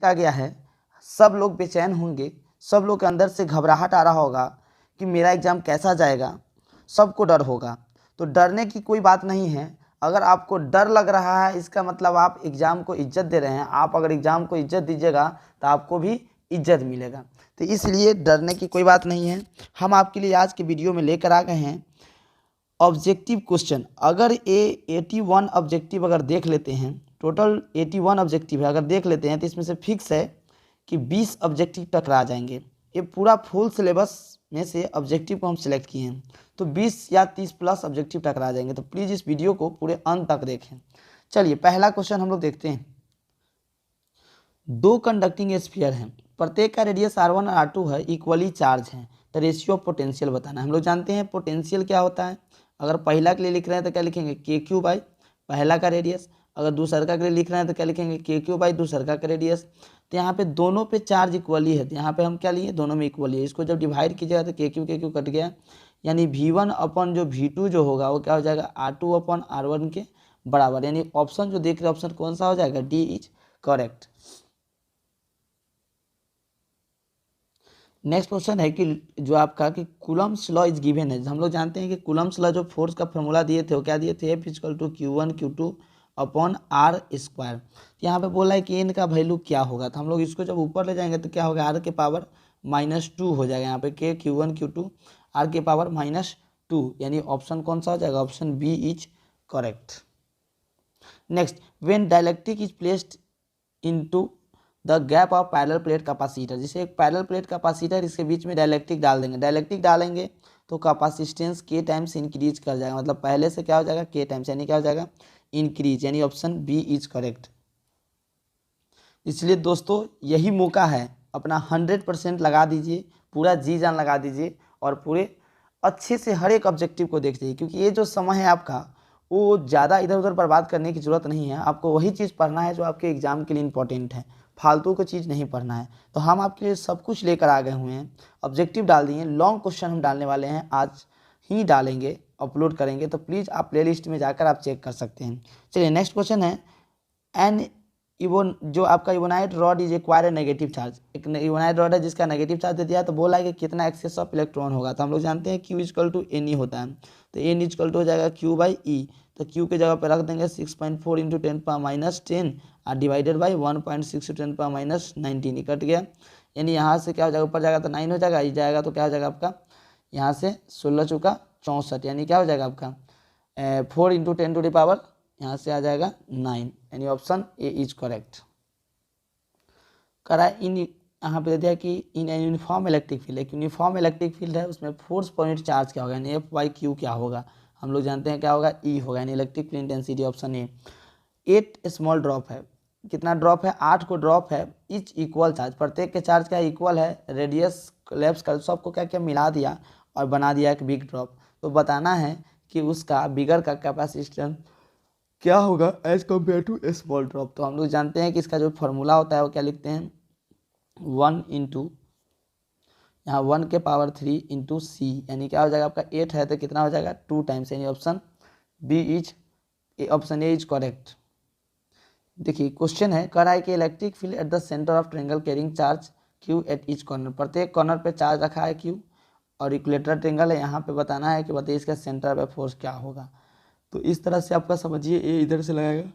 आ गया है, सब लोग बेचैन होंगे, सब लोग के अंदर से घबराहट आ रहा होगा कि मेरा एग्ज़ाम कैसा जाएगा, सबको डर होगा। तो डरने की कोई बात नहीं है। अगर आपको डर लग रहा है इसका मतलब आप एग्ज़ाम को इज्जत दे रहे हैं। आप अगर एग्ज़ाम को इज्जत दीजिएगा तो आपको भी इज्जत मिलेगा। तो इसलिए डरने की कोई बात नहीं है। हम आपके लिए आज के वीडियो में लेकर आ गए हैं ऑब्जेक्टिव क्वेश्चन। अगर ये 81 ऑब्जेक्टिव अगर देख लेते हैं, टोटल 81 ऑब्जेक्टिव है, अगर देख लेते हैं तो इसमें से फिक्स है कि 20 ऑब्जेक्टिव टकरा जाएंगे। ये पूरा फुल सिलेबस में से ऑब्जेक्टिव को हम सिलेक्ट किए हैं, तो 20 या 30 प्लस ऑब्जेक्टिव टकरा जाएंगे। तो प्लीज़ इस वीडियो को पूरे अंत तक देखें। चलिए पहला क्वेश्चन हम लोग देखते हैं। दो कंडक्टिंग स्फीयर हैं, प्रत्येक का रेडियस r1 और r2 है, इक्वली चार्ज है, तो रेशियो ऑफ पोटेंशियल बताना है। हम लोग जानते हैं पोटेंशियल क्या होता है। अगर पहला के लिए लिख रहे हैं तो क्या लिखेंगे, के क्यू बाई पहला का रेडियस। अगर दूसरा के लिए लिख रहे हैं तो क्या लिखेंगे, के क्यू बाई दूसरा का रेडियस। तो यहाँ पे दोनों पे चार्ज इक्वली है, तो यहाँ पे हम क्या लिए, दोनों में इक्वली है। इसको जब डिवाइड कीजिएगा तो के क्यू कट गया, यानी V1 अपन जो V2 जो होगा वो क्या हो जाएगा, R2 अपन R1 के बराबर। यानी ऑप्शन जो देख रहे हैं, ऑप्शन कौन सा हो जाएगा, D is correct. Next question है कि जो आपका कि कूलम्ब्स लॉ इज गिवन है। हम लोग जानते हैं कि कूलम्ब्स लॉ जो फोर्स का फॉर्मूला दिए थे वो क्या दिए थे, F equal to Q1 Q2 upon R square. यहाँ पे बोला है कि N का वैल्यू क्या होगा, तो हम लोग इसको जब ऊपर ले जाएंगे तो क्या होगा, R के पावर -2 हो जाएगा। यहाँ पे के Q1 Q2 R के पावर -2, यानी ऑप्शन कौन सा हो जाएगा, option B is correct. Next, when dielectric is placed into the gap of parallel plate capacitor, जैसे एक पैरेलल प्लेट कैपेसिटर, इसके बीच में डाइलेक्ट्रिक डाल देंगे। डाइलेक्ट्रिक डालेंगे तो कैपेसिटेंस के टाइम्स इंक्रीज कर जाएगा, मतलब पहले से क्या हो जाएगा, के टाइम्स, यानी क्या हो जाएगा, इंक्रीज, यानी ऑप्शन बी इज करेक्ट। इसलिए दोस्तों यही मौका है, अपना 100% लगा दीजिए, पूरा जी जान लगा दीजिए और पूरे अच्छे से हर एक ऑब्जेक्टिव को देख लीजिए, क्योंकि ये जो समय है आपका वो ज़्यादा इधर उधर बर्बाद करने की ज़रूरत नहीं है। आपको वही चीज़ पढ़ना है जो आपके एग्ज़ाम के लिए इंपॉर्टेंट है, फालतू को चीज़ नहीं पढ़ना है। तो हम आपके लिए सब कुछ लेकर आ गए हुए हैं, ऑब्जेक्टिव डाल दिए, लॉन्ग क्वेश्चन हम डालने वाले हैं, आज ही डालेंगे, अपलोड करेंगे। तो प्लीज़ आप प्लेलिस्ट में जाकर आप चेक कर सकते हैं। चलिए नेक्स्ट क्वेश्चन है, एन इवन जो आपका ebonite rod is acquire negative charge. एक इवोनाइट रॉड है जिसका नेगेटिव चार्ज दे दिया, तो बोला है कि कितना एक्सेस ऑफ इलेक्ट्रॉन होगा। तो हम लोग जानते हैं Q equal to N E होता है, तो एन इक्वल टू हो जाएगा Q बाई ई। तो Q के जगह पे रख देंगे 6.4 इंटू 10⁻10 और डिवाइडेड बाई 1.6 इंटू 10⁻19, कट गया। यानी यहाँ से क्या हो जाएगा, ऊपर जाएगा तो 9 हो जाएगा, ई जाएगा तो क्या हो जाएगा आपका, यहाँ से 16 चुका 64, यानी क्या हो जाएगा आपका 4 इंटू 10 टू द पावर, यहाँ से आ जाएगा 9, यानी ऑप्शन ए इज करेक्ट। करा इन यहाँ पे दे दिया कि इन यूनिफॉर्म इलेक्ट्रिक फील्ड, एक यूनिफॉर्म इलेक्ट्रिक फील्ड है, उसमें फोर्स पॉइंट चार्ज क्या होगा, यानी एफ बाई क्यू क्या होगा, हम लोग जानते हैं क्या होगा, ई होगा, यानी electric field intensity option A. 8 small drop है, कितना ड्रॉप है, 8 को ड्रॉप है, इच इक्वल चार्ज, प्रत्येक के चार्ज क्या इक्वल है, रेडियस लेफ्ट का सबको क्या क्या मिला दिया और बना दिया एक बिग ड्रॉप। तो बताना है कि उसका बिगर का कैपेसिटेंस क्या होगा as compare to small drop. तो हम लोग जानते हैं कि इसका जो फॉर्मूला होता है वो क्या लिखते हैं, 1 इंटू यहाँ 1 के पावर 3 इंटू सी, यानी क्या हो जाएगा आपका 8 है तो कितना हो जाएगा 2 टाइम्स, यानी option B is, option A is correct. देखिए क्वेश्चन है, कह रहा है कि electric field at the centre of triangle carrying charge Q at each corner, प्रत्येक कॉर्नर पे चार्ज रखा है क्यू और इक्विलेटरल ट्रेंगल है, यहाँ पे बताना है कि बताइए इसका सेंटर पे फोर्स क्या होगा। तो इस तरह से आपका समझिए, ये इधर से लगाएगा,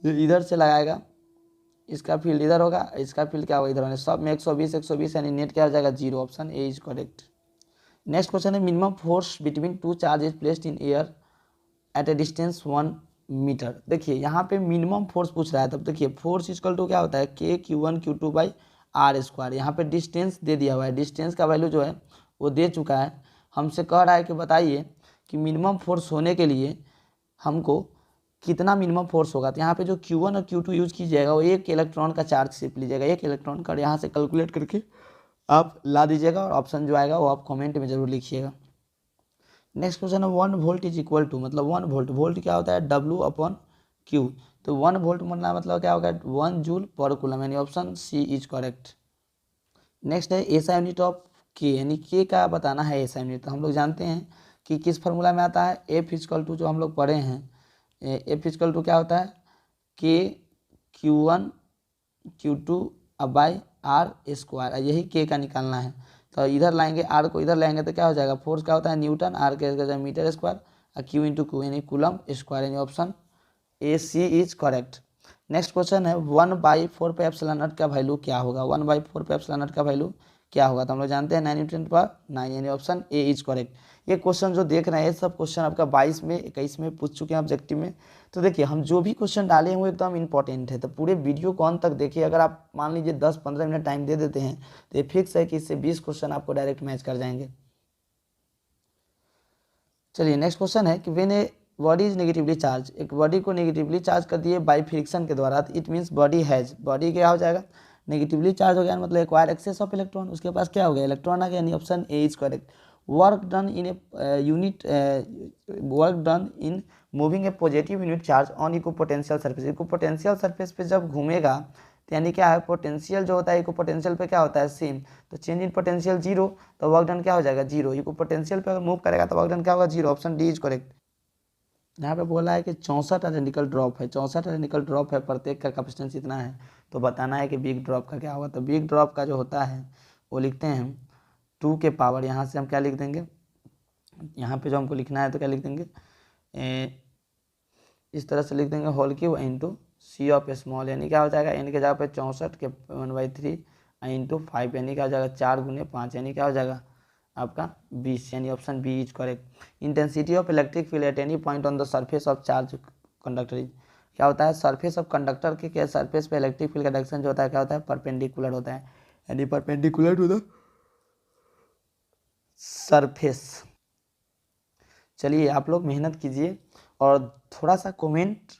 ये इधर से लगाएगा, इसका फील्ड इधर होगा, इसका फील्ड क्या होगा इधर होगा, सब में 120 यानी नेट क्या हो जाएगा 0, option A is correct. Next question है, minimum force between two charge is placed in air at a distance 1 metre. देखिए यहाँ पे मिनिमम फोर्स पूछ रहा है, तब देखिए फोर्स इक्वल टू क्या होता है, के Q1 Q2 by are square. यहाँ पे डिस्टेंस दे दिया हुआ है, डिस्टेंस का वैल्यू जो है वो दे चुका है, हमसे कह रहा है कि बताइए कि मिनिमम फोर्स होने के लिए हमको कितना मिनिमम फोर्स होगा। तो यहाँ पे जो Q1 और Q2 यूज कीजिएगा वो एक इलेक्ट्रॉन का चार्ज सिर्फ लीजिएगा, एक इलेक्ट्रॉन का, यहाँ से कैलकुलेट करके आप ला दीजिएगा और ऑप्शन जो आएगा वो आप कमेंट में जरूर लिखिएगा। नेक्स्ट क्वेश्चन है, 1 वोल्ट इज इक्वल टू, मतलब 1 वोल्ट, वोल्ट क्या होता है W अपॉन Q, तो 1 वोल्ट मतलब क्या होगा 1 जूल पर कूलम, यानी option C is correct. Next है एसआई यूनिट ऑफ के, यानी के का बताना है एसआई यूनिट। तो हम लोग जानते हैं कि किस फार्मूला में आता है, एफ इक्वल टू जो हम लोग पढ़े हैं, एफ इक्वल टू क्या होता है, के Q1 Q2 अब बाय आर स्क्वायर, यही के का निकालना है। तो इधर लाएंगे आर को, इधर लाएंगे तो क्या हो जाएगा, फोर्स क्या होता है न्यूटन, आर के मीटर स्क्वायर, और क्यू इंटू क्यू यानी कूलम स्क्वायर, यानी option A C is correct. Next question है 1/4 पे एप्सिलॉन नॉट का वैल्यू क्या होगा, 1/4 पे एप्सिलॉन नॉट का वैल्यू क्या होगा, तो हम लोग जानते हैं 9×10⁹, यानी ऑप्शन ए इज करेक्ट। ये क्वेश्चन जो देख रहे हैं सब क्वेश्चन आपका 22 में 21 में पूछ चुके हैं ऑब्जेक्टिव में। तो देखिए हम जो भी क्वेश्चन डाले हैं वो एकदम इंपॉर्टेंट है, तो पूरे वीडियो को अंत तक देखिए। अगर आप मान लीजिए 10-15 मिनट टाइम दे देते हैं तो ये फिक्स है कि इससे 20 क्वेश्चन आपको डायरेक्ट मैच कर जाएंगे। चलिए नेक्स्ट क्वेश्चन है कि when a body is negatively charge, एक बॉडी को नेगेटिवली चार्ज कर दिए बाई फ्रिक्शन के द्वारा, तो it means body has, body क्या हो जाएगा नेगेटिवली चार्ज हो गया मतलब एक्वायर एक्सेस ऑफ इलेक्ट्रॉन, उसके पास क्या हो गया इलेक्ट्रॉन आ गया, यानी option A is correct. Work done in a unit, work done in moving a positive unit charge on equipotential surface, equipotential surface पे जब घूमेगा तो यानी क्या है पोटेंशियल जो होता है इको पोटेंशियल पे क्या होता है सेम, तो चेंज इन पोटेंशियल जीरो, तो वर्क डन क्या हो जाएगा जीरो, इको पोटेंशियल पे अगर मूव करेगा तो वर्क डन क्या होगा zero, option D is correct. यहाँ पे बोला है कि 64 रेडिकल ड्रॉप है, 64 रेडिकल ड्रॉप है, प्रत्येक का कैपेसिटेंस इतना है, तो बताना है कि बिग ड्रॉप का क्या होगा। तो बिग ड्रॉप का जो होता है वो लिखते हैं हम 2 के पावर, यहाँ से हम क्या लिख देंगे, यहाँ पे जो हमको लिखना है तो क्या लिख देंगे इस तरह से लिख देंगे whole cube into C of small, यानी क्या हो जाएगा एन के जगह पे 64 के 1/3 इंटू 5, यानी क्या हो जाएगा 4×5, यानी क्या हो जाएगा आपका 20, यानी option B is correct. Intensity of electric field at any point on the surface of charge conductor is, क्या होता है सरफेस ऑफ कंडक्टर के क्या सरफेस पे इलेक्ट्रिक फील्ड का डायरेक्शन जो होता है क्या होता है परपेंडिकुलर होता है, यानी परपेंडिकुलर टू द सरफेस। चलिए आप लोग मेहनत कीजिए और थोड़ा सा कमेंट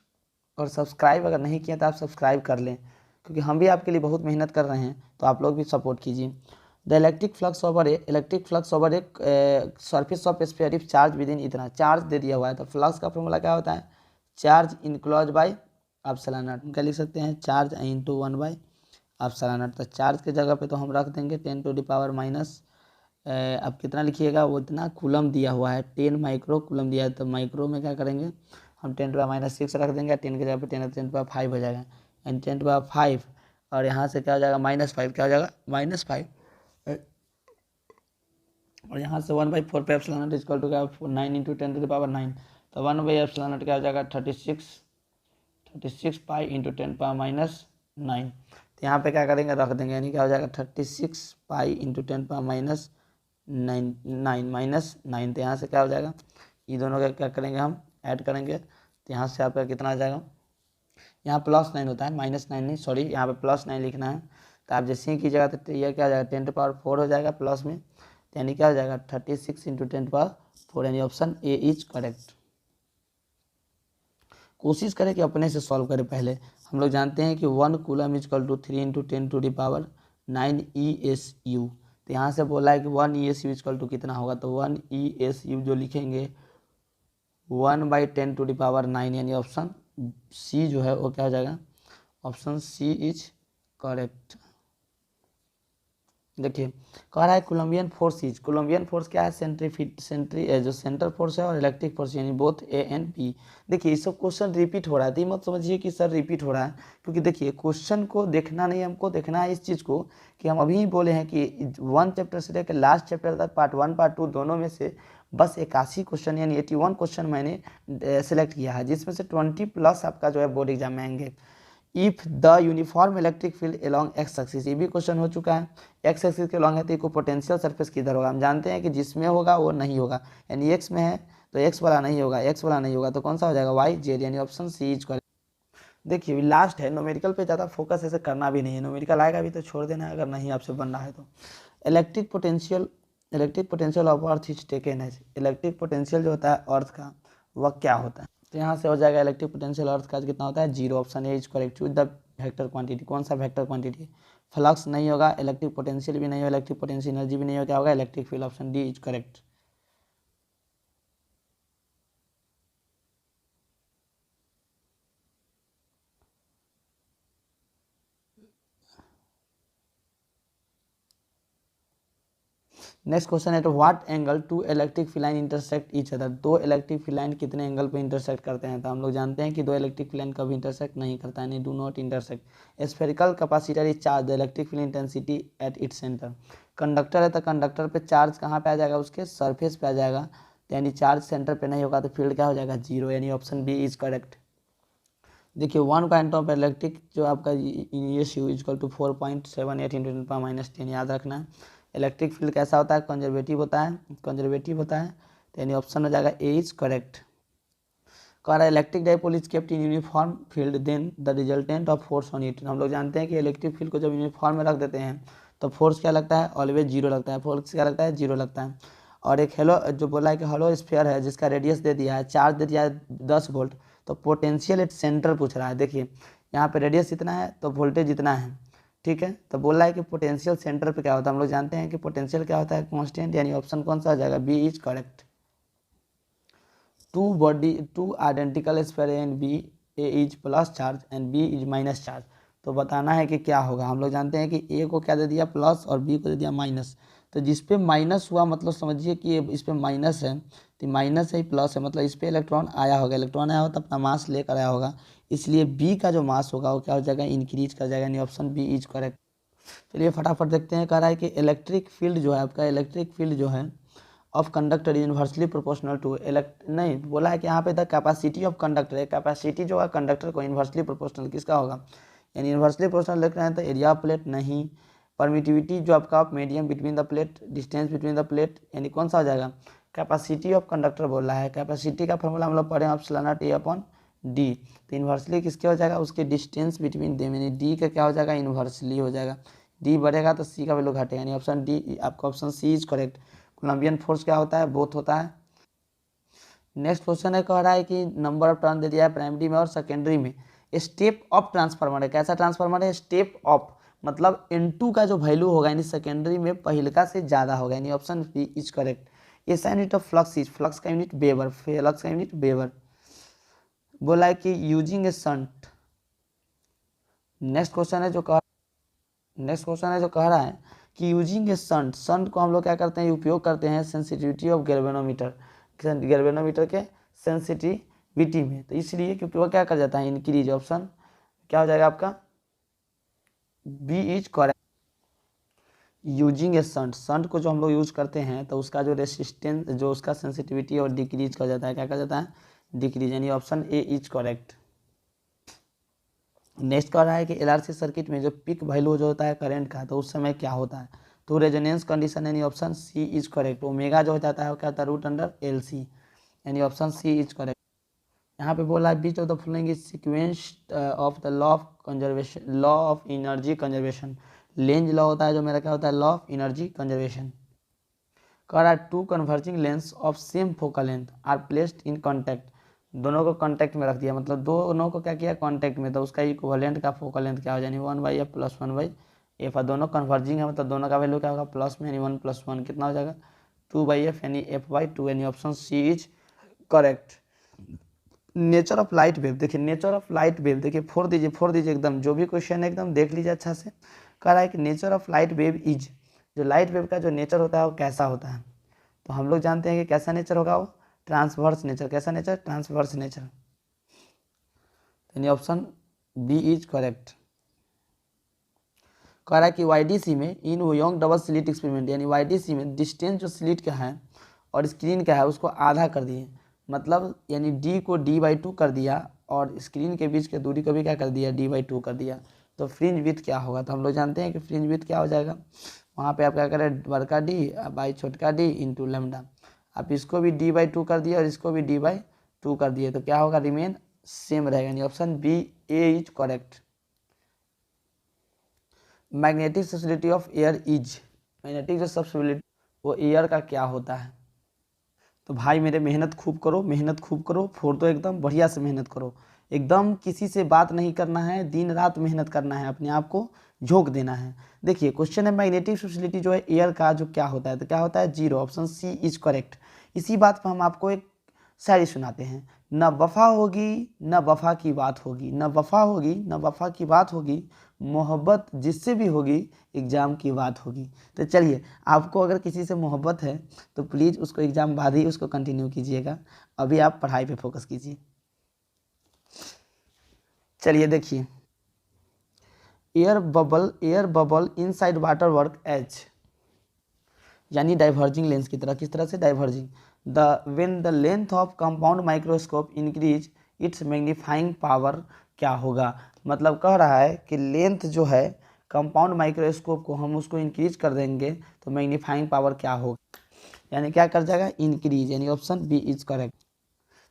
और सब्सक्राइब अगर नहीं किया तो आप सब्सक्राइब कर लें, क्योंकि हम भी आपके लिए बहुत मेहनत कर रहे हैं, तो आप लोग भी सपोर्ट कीजिए। The electric flux over a surface of sphere if charge with in, इतना चार्ज दे दिया हुआ है, तो फ्लक्स का फॉर्मूला क्या होता है charge enclose by epsilon not, क्या लिख सकते हैं चार्ज इंटू 1/एप्सिलॉन नॉट। तो चार्ज के जगह पे तो हम रख देंगे 10⁻⁻, अब कितना लिखिएगा वो इतना कूलम दिया हुआ है 10 माइक्रो कूलम दिया है, तो माइक्रो में क्या करेंगे हम 10⁻⁻6 रख देंगे, 10 की जगह पे 10⁻5 हो जाएगा, यानी 10⁻5, और यहाँ से क्या हो जाएगा -5, क्या हो जाएगा -5, और यहाँ से 1/4 पे एप्सिलॉन नॉट इक्वल टू क्या 9 × 10⁻9, तो 1/एप्सिलॉन नॉट क्या हो जाएगा 36 पाई इंटू 10⁻⁹, तो यहाँ पे क्या करेंगे रख देंगे, यानी क्या हो जाएगा 36 पाई इंटू 10⁻⁹ तो यहाँ से क्या हो जाएगा ये दोनों का क्या करेंगे हम ऐड करेंगे, तो यहाँ से आपका कितना आ जाएगा, यहाँ +9 होता है -9 नहीं सॉरी, यहाँ पे +9 लिखना है, तो आप जैसे ही कीजिएगा तो यह क्या हो जाएगा 10⁻4 हो जाएगा प्लस में, तो यानी क्या हो जाएगा 36 इंटू 10⁻4, यानी ऑप्शन ए इज करेक्ट। कोशिश करें कि अपने से सॉल्व करें पहले। हम लोग जानते हैं कि 1 कूलम इजकल टू 3 × 10⁻9 ESU, तो यहाँ से बोला है कि 1 ESU इजकल टू कितना होगा, तो 1 ESU जो लिखेंगे 1/10⁹, यानी ऑप्शन सी जो है वो क्या हो जाएगा ऑप्शन सी इज करेक्ट। देखिए कह रहा है Columbian force is, Columbian force क्या है जो सेंटर फोर्स है और इलेक्ट्रिक फोर्स यानी बोथ ए एंड पी। देखिए ये सब क्वेश्चन रिपीट हो रहा है, तो मत समझिए कि सर रिपीट हो रहा है, क्योंकि देखिए क्वेश्चन को देखना नहीं, हमको देखना है इस चीज़ को कि हम अभी ही बोले हैं कि 1 चैप्टर से लेकर लास्ट चैप्टर तक पार्ट 1 पार्ट 2 दोनों में से बस 81 क्वेश्चन यानी 81 क्वेश्चन मैंने सेलेक्ट किया है, जिसमें से 20+ आपका जो है बोर्ड एग्जाम में आएंगे। If the uniform electric field along x axis, ये भी क्वेश्चन हो चुका है, एक्स एक्सिस के अलोंग है तो इको पोटेंशियल सरफेस किधर होगा, हम जानते हैं कि जिसमें होगा वो नहीं होगा, यानी एक्स में है तो एक्स वाला नहीं होगा, एक्स वाला नहीं होगा तो कौन सा हो जाएगा वाई जेड, यानी ऑप्शन सी इज करेक्ट। देखिए लास्ट है, न्यूमेरिकल पे ज़्यादा फोकस ऐसे करना भी नहीं है, न्यूमेरिकल आएगा भी तो छोड़ देना है अगर नहीं आपसे बन रहा है तो। Electric potential of earth is taken as, electric potential जो होता है अर्थ का वह क्या होता है, तो यहाँ से हो जाएगा इलेक्ट्रिक पोटेंशियल अर्थ का कितना होता है 0, option A is correct. Choose the vector quantity, कौन सा वेक्टर क्वांटिटी, फ्लक्स नहीं होगा, इलेक्ट्रिक पोटेंशियल भी नहीं होगा, इलेक्ट्रिक पोटेंशियल एनर्जी भी नहीं होगा, क्या होगा electric field, option D is correct. Next question है, what angle two electric field line intersect each other. दो इलेक्ट्रिक फिलाइन कितने एंगल पे इंटरसेक्ट करते हैं? तो हम लोग जानते हैं कि दो इलेक्ट्रिक फिलाइन कभी इंटरसेक्ट नहीं करता है, do not intersect. Spherical capacitor is charge the electric field intensity at its centre. Conductor है तो कंडक्टर पे चार्ज कहाँ पे आ जाएगा? उसके सरफेस पे आ जाएगा, यानी चार्ज सेंटर पे नहीं होगा तो फील्ड क्या हो जाएगा? जीरो, यानी ऑप्शन बी इज करेक्ट। देखिए 1 पॉइंट ऑफ इलेक्ट्रिक जो आपका एस यू इजकल टू 4.78 इंटू 10⁻⁻10 याद रखना है। इलेक्ट्रिक फील्ड कैसा होता है? कंजर्वेटिव होता है, कंजर्वेटिव होता है, तो यानी ऑप्शन हो जाएगा ए इज करेक्ट। कह रहा है electric dipole is kept in uniform field then the resultant of force on it. हम लोग जानते हैं कि इलेक्ट्रिक फील्ड को जब यूनिफॉर्म में रख देते हैं तो फोर्स क्या लगता है? ऑलवेज जीरो लगता है। फोर्स क्या लगता है? जीरो लगता है। और एक हेलो जो बोला है कि हेलो स्फीयर है जिसका रेडियस दे दिया है, चार्ज दे दिया है 10 वोल्ट, तो पोटेंशियल एट सेंटर पूछ रहा है। देखिए यहाँ पे रेडियस इतना है तो वोल्टेज इतना है, ठीक है, तो बोल रहा है कि पोटेंशियल सेंटर पे क्या होता है? हम लोग जानते हैं कि पोटेंशियल क्या होता है? कांस्टेंट, यानी ऑप्शन कौन सा हो जाएगा? B is correct. Two identical sphere and B, A is plus charge and B is minus charge, तो बताना है कि क्या होगा। हम लोग जानते हैं कि ए को क्या दे दिया? प्लस, और बी को दे दिया माइनस। तो जिस पे माइनस हुआ मतलब समझिए कि इस पे माइनस है, तो माइनस है प्लस है, मतलब इस पे इलेक्ट्रॉन आया होगा, इलेक्ट्रॉन आया होगा तो अपना मास लेकर आया होगा, इसलिए बी का जो मास होगा वो क्या हो जाएगा? इंक्रीज कर जाएगा, यानी ऑप्शन बी इज करेक्ट। चलिए फटाफट देखते हैं। कह रहा है कि इलेक्ट्रिक फील्ड जो है आपका, इलेक्ट्रिक फील्ड जो है of conductor is inversely proportional to नहीं बोला है कि यहाँ पे द कैपेसिटी ऑफ कंडक्टर है, कैपेसिटी जो है कंडक्टर को इन्वर्सली प्रोपोर्शनल किसका होगा? यानी इन्वर्सली प्रोपोर्शनल लिख रहे हैं तो एरिया ऑफ प्लेट नहीं, परमिटिविटी जो आपका medium between the plate, distance between the plate, यानी कौन सा हो जाएगा? कैपेसिटी ऑफ कंडक्टर बोल रहा है। कैपेसिटी का फॉर्मूला हम लोग पढ़े हैं epsilon not a upon D, तो इन्वर्सली किसके हो जाएगा? उसके डिस्टेंस बिटवीन देम, यानी डी का क्या हो जाएगा? इन्वर्सली हो जाएगा। डी बढ़ेगा तो सी का वैल्यू घटेगा, यानी ऑप्शन डी आपका option C is correct. Coulombian force क्या होता है? बोथ होता है। नेक्स्ट क्वेश्चन है, कह रहा है कि नंबर ऑफ टर्न दे दिया है प्राइमरी में और सेकेंडरी में। स्टेप अप ट्रांसफार्मर है, कैसा ट्रांसफार्मर है? स्टेप अप, मतलब N2 का जो वैल्यू होगा यानी सेकेंडरी में पहिलका से ज़्यादा होगा, यानी option B is correct. SI unit of flux is, flux का यूनिट वेबर, फ्लक्स का यूनिट वेबर। बोला है कि using a shunt. Next question है जो कह रहा है कि यूजिंग ए शंट, शंट को हम लोग क्या करते हैं? उपयोग करते हैं सेंसिटिविटी ऑफ गैल्वेनोमीटर, गैल्वेनोमीटर के सेंसिटिविटी में, तो इसलिए क्योंकि वो क्या कर जाता है? इंक्रीज। ऑप्शन क्या हो जाएगा आपका? B is correct. Using a shunt, shunt को जो हम लोग यूज करते हैं तो उसका जो रेसिस्टेंस, जो उसका सेंसिटिविटी और डिक्रीज कर जाता है, क्या कर जाता है? डिक्रीज, यानी option A is correct. Next कह रहा है कि एलआरसी सर्किट में जो पिक वैल्यू जो होता है करंट का, तो उस समय क्या होता है? तो रेजोनेंस कंडीशन, यानी option C is correct. Omega जो हो जाता है वो क्या होता है? रूट अंडर एल सी, यानी ऑप्शन सी इज करेक्ट। यहाँ पे बोला है which of the following is sequence of the law of conservation, law of energy conservation. Lenz law होता है जो मेरा क्या होता है? Law of energy conservation. कह रहा है two converging lens of same focal length are placed in contact, दोनों को कॉन्टैक्ट में रख दिया, मतलब दोनों को क्या किया? कॉन्टैक्ट में, तो उसका इक्विवेलेंट का फोकल लेंथ क्या हो जाएगी? 1/f plus 1/f। और दोनों कन्वर्जिंग है मतलब दोनों का वैल्यू क्या होगा? प्लस में, यानी 1 + 1 कितना हो जाएगा? 2/f, यानी f/2, यानी option C is correct. Nature of light wave, देखिए नेचर ऑफ लाइट वेव, देखिए फोड़ दीजिए एकदम, जो भी क्वेश्चन है एकदम देख लीजिए अच्छा से। कह रहा है कि nature of light wave is, जो लाइट वेव का जो नेचर होता है वो कैसा होता है? तो हम लोग जानते हैं कि कैसा नेचर होगा वो? Transverse nature. कैसा नेचर? ट्रांसवर्स नेचर, यानी ऑप्शन बी इज करेक्ट। कह रहा है कि वाईडीसी में इन योंग डबल स्लिट एक्सपेरिमेंट, यानी वाईडीसी में डिस्टेंस जो स्लिट का है और स्क्रीन का है उसको आधा कर दिए, मतलब यानी डी को d/2 कर दिया और स्क्रीन के बीच के दूरी को भी क्या कर दिया? d/2 कर दिया, तो फ्रिंज विड्थ क्या होगा? तो हम लोग जानते हैं कि फ्रिंज विड्थ क्या हो जाएगा? वहाँ पे आप क्या करें? बड़का डी बाई छोटका डी इंटू लेमडा। आप इसको भी d/2 कर दिए और इसको भी d/2 कर दिए, तो क्या होगा? रिमेन सेम रहेगा, यानी option B A is correct. Magnetic susceptibility of air is, magnetic जो सब्सिडिटी वो एयर का क्या होता है? तो भाई मेरे मेहनत खूब करो, फोड़ दो एकदम बढ़िया से मेहनत करो, एकदम किसी से बात नहीं करना है, दिन रात मेहनत करना है, अपने आप को झोंक देना है। देखिए क्वेश्चन है मैग्नेटिक सब्सिडिटी जो है एयर का जो क्या होता है? तो क्या होता है? 0, ऑप्शन सी इज करेक्ट। इसी बात पर हम आपको एक शायरी सुनाते हैं। न वफा होगी न वफा की बात होगी, न वफा होगी न वफा की बात होगी, मोहब्बत जिससे भी होगी एग्ज़ाम की बात होगी। तो चलिए, आपको अगर किसी से मोहब्बत है तो प्लीज़ उसको एग्ज़ाम बाद ही उसको कंटिन्यू कीजिएगा, अभी आप पढ़ाई पे फोकस कीजिए। चलिए देखिए, air bubble inside water work as, यानी डाइवर्जिंग लेंस की तरह। किस तरह से? Diverging. When the length of compound microscope increase its magnifying power क्या होगा? मतलब कह रहा है कि लेंथ जो है कंपाउंड माइक्रोस्कोप को हम उसको इंक्रीज कर देंगे तो मैग्नीफाइंग पावर क्या होगा, यानी क्या कर जाएगा? इंक्रीज, यानी ऑप्शन बी इज करेक्ट।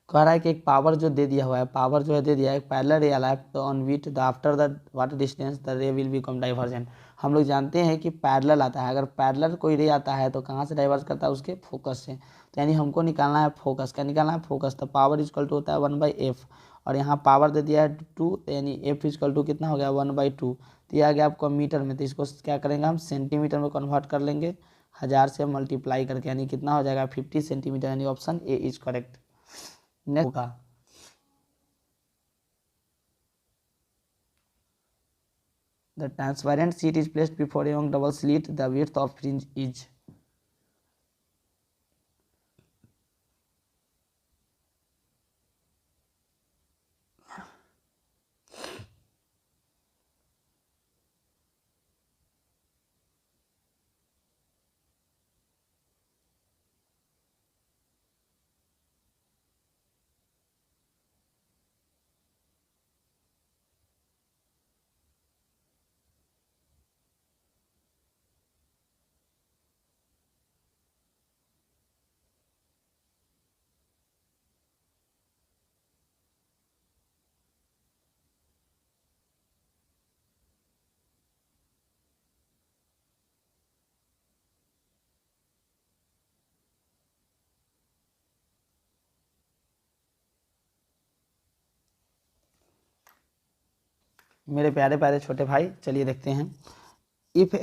कह रहा है कि एक पावर जो दे दिया हुआ है, पावर जो है दे दिया है, पैरेलल रे alive on with the after the water distance the रे विल बिकम डाइवर्जेंट। हम लोग जानते हैं कि पैरेलल आता है, अगर पैरेलल कोई रे आता है तो कहाँ से डाइवर्ज करता है? उसके फोकस से। तो यानी हमको निकालना है फोकस। क्या निकालना है? फोकस। तो पावर इजकल टू होता है 1/f, और यहाँ पावर दे दिया है 2, यानी f इजकल टू कितना हो गया? 1/2। तो यह आ गया आपको मीटर में, तो इसको क्या करेंगे हम? सेंटीमीटर में कन्वर्ट कर लेंगे, 1000 से मल्टीप्लाई करके, यानी कितना हो जाएगा? 50 सेंटीमीटर, यानी option A is correct. Next होगा the transparent sheet is placed before a young double slit, the width of fringe is। मेरे प्यारे प्यारे छोटे भाई, चलिए देखते हैं। इफ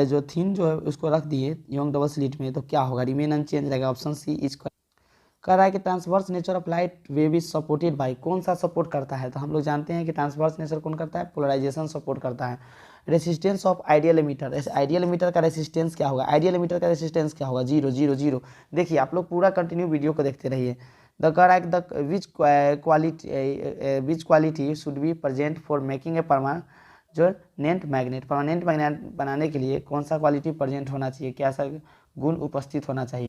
जो थीन जो है उसको रख दिए यंग डबल स्लिट में तो क्या होगा? रिमेन अनचेंज रहेगा, ऑप्शन सी इज। कह रहा है कि transverse nature of light wave is supported by, कौन सा सपोर्ट करता है? तो हम लोग जानते हैं कि ट्रांसवर्स नेचर कौन करता है? पोलराइजेशन सपोर्ट करता है। Resistance of ideal emitter, ideal emitter का रेसिस्टेंस क्या होगा? आइडियल एमिटर का रेसिस्टेंस क्या होगा? 0 0 0। देखिए आप लोग पूरा कंटिन्यू वीडियो को देखते रहिए। द कह रहा है the which quality should be present for making a permanent magnet बनाने के लिए कौन सा क्वालिटी प्रेजेंट होना चाहिए? क्या सा गुण उपस्थित होना चाहिए?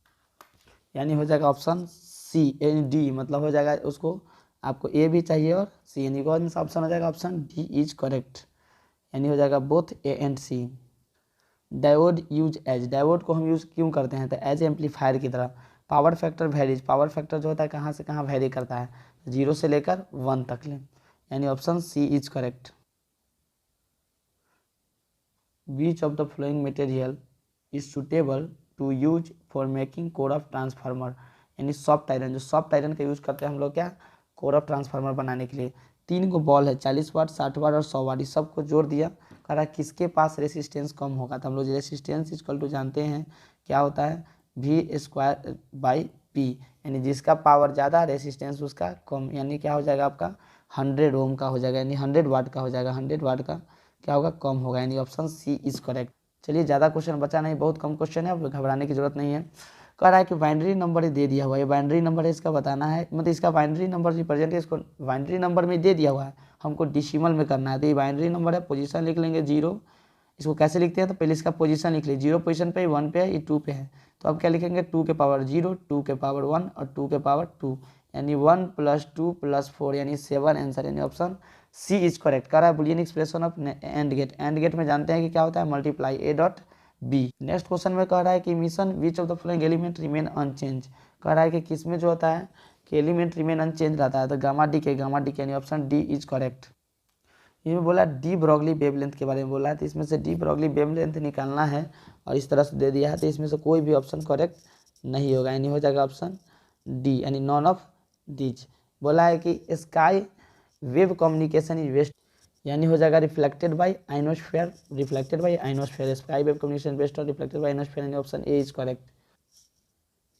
यानी हो जाएगा ऑप्शन सी, यानी डी, मतलब हो जाएगा उसको, आपको ए भी चाहिए और सी, यानी कौन सा ऑप्शन हो जाएगा? ऑप्शन डी इज करेक्ट, यानी हो जाएगा both A and C. Diode use as, diode को हम यूज़ क्यों करते हैं? तो एज एम्पलीफायर की तरह। Power factor varies, power factor जो होता है कहाँ से कहाँ वेरी करता है? 0 से लेकर 1 तक ले, यानी option C is correct. Which of the following material is suitable to use for making core of transformer, यानी सॉफ्ट आयरन, जो सॉफ्ट आयरन का यूज़ करते हैं हम लोग क्या? कोर ऑफ ट्रांसफार्मर बनाने के लिए। 3 गो बॉल है, 40 वाट, 60 वाट और 100 वाट, इस सबको जोड़ दिया। कह रहा है किसके पास रेसिस्टेंस कम होगा? तो हम लोग रेसिस्टेंस इक्वल टू जानते हैं क्या होता है? V² P, यानी जिसका पावर ज़्यादा रेसिस्टेंस उसका कम, यानी क्या हो जाएगा आपका? 100 ओम का हो जाएगा, यानी 100 वाट का हो जाएगा, 100 वाट का क्या होगा? कम होगा, यानी ऑप्शन सी इज करेक्ट। चलिए ज़्यादा क्वेश्चन बचा नहीं, बहुत कम क्वेश्चन है, अब घबराने की जरूरत नहीं है। कह रहा है कि बाइनरी नंबर दे दिया हुआ है, बाइनरी नंबर है इसका बताना है, मतलब इसका बाइनरी नंबर रिप्रेजेंट, इसको बाइनरी नंबर में दे दिया हुआ है, हमको डिसिमल में करना है। तो ये बाइनरी नंबर है, पोजीशन लिख लेंगे 0। इसको कैसे लिखते हैं? तो पहले इसका पोजीशन लिख लीजिए, 0 पोजीशन पे, 1 पे है, ये 2 पे है, तो अब क्या लिखेंगे? 2 के पावर 0, 2 के पावर 1 और 2 के पावर 2, यानी 1 + 2 + 4, यानी 7 आंसर, यानी ऑप्शन सी इज करेक्ट। कर रहा है boolean expression of and gate, and gate में जानते हैं कि क्या होता है? Multiply A dot B. Next question में कह रहा है कि mission which of the following element remain unchanged, कह रहा है कि किस में जो होता है कि एलिमेंट रिमेन अनचेंज रहता है? तो गामा डी के, यानी ऑप्शन डी इज करेक्ट। इसमें बोला डी ब्रॉगली वेवलेंथ के बारे में बोला है, तो इसमें से डी ब्रॉगली वेवलेंथ निकालना है और इस तरह से दे दिया है, तो इसमें से कोई भी ऑप्शन करेक्ट नहीं होगा, यानी हो जाएगा ऑप्शन डी, यानी नॉन ऑफ डीज। बोला है कि sky wave communication is best, यानी हो जाएगा reflected by ionosphere, reflected by ionosphere, sky wave communication best और रिफ्लेक्टेड बाय आइनोस्फेयर, यानी option A is correct.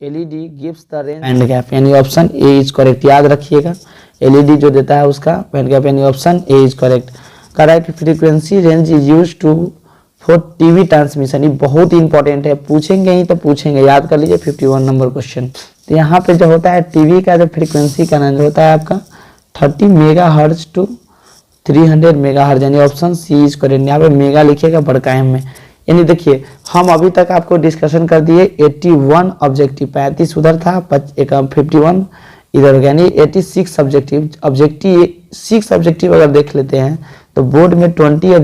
LED gives the range band gap, यानी ऑप्शन ए इज करेक्ट, याद रखिएगा LED जो देता है उसका बैंड गैप, यानी ऑप्शन ए इज करेक्ट। कह रहा है कि frequency range is use to for TV transmission. ये बहुत ही इंपॉर्टेंट है, पूछेंगे ही तो पूछेंगे, याद कर लीजिए 51 नंबर क्वेश्चन। तो यहाँ पे जो होता है टीवी का जो फ्रीक्वेंसी का रेंज होता है आपका 30 मेगाहर्ट्ज टू 300 मेगाहर्ट्ज, यानी ऑप्शन सी इज करेक्ट। यहाँ पे मेगा लिखिएगा बड़का एम में। यानी देखिए हम अभी तक आपको डिस्कशन कर दिए 81 ऑब्जेक्टिव, 35 उधर था, 51 इधर हो गया, यानी 86 ऑब्जेक्टिव। 6 ऑब्जेक्टिव अगर देख लेते हैं तो बोर्ड में 20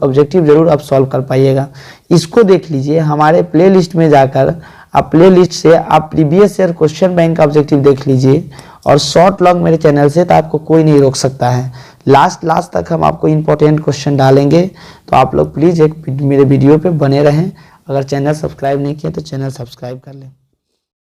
ऑब्जेक्टिव जरूर आप सॉल्व कर पाइएगा। इसको देख लीजिए हमारे प्लेलिस्ट में जाकर, आप प्लेलिस्ट से आप प्रीवियस ईयर क्वेश्चन बैंक का ऑब्जेक्टिव देख लीजिए और शॉर्ट लॉन्ग मेरे चैनल से, तो आपको कोई नहीं रोक सकता है। लास्ट तक हम आपको इंपॉर्टेंट क्वेश्चन डालेंगे, तो आप लोग प्लीज़ एक मेरे वीडियो पे बने रहें। अगर चैनल सब्सक्राइब नहीं किया तो चैनल सब्सक्राइब कर लें।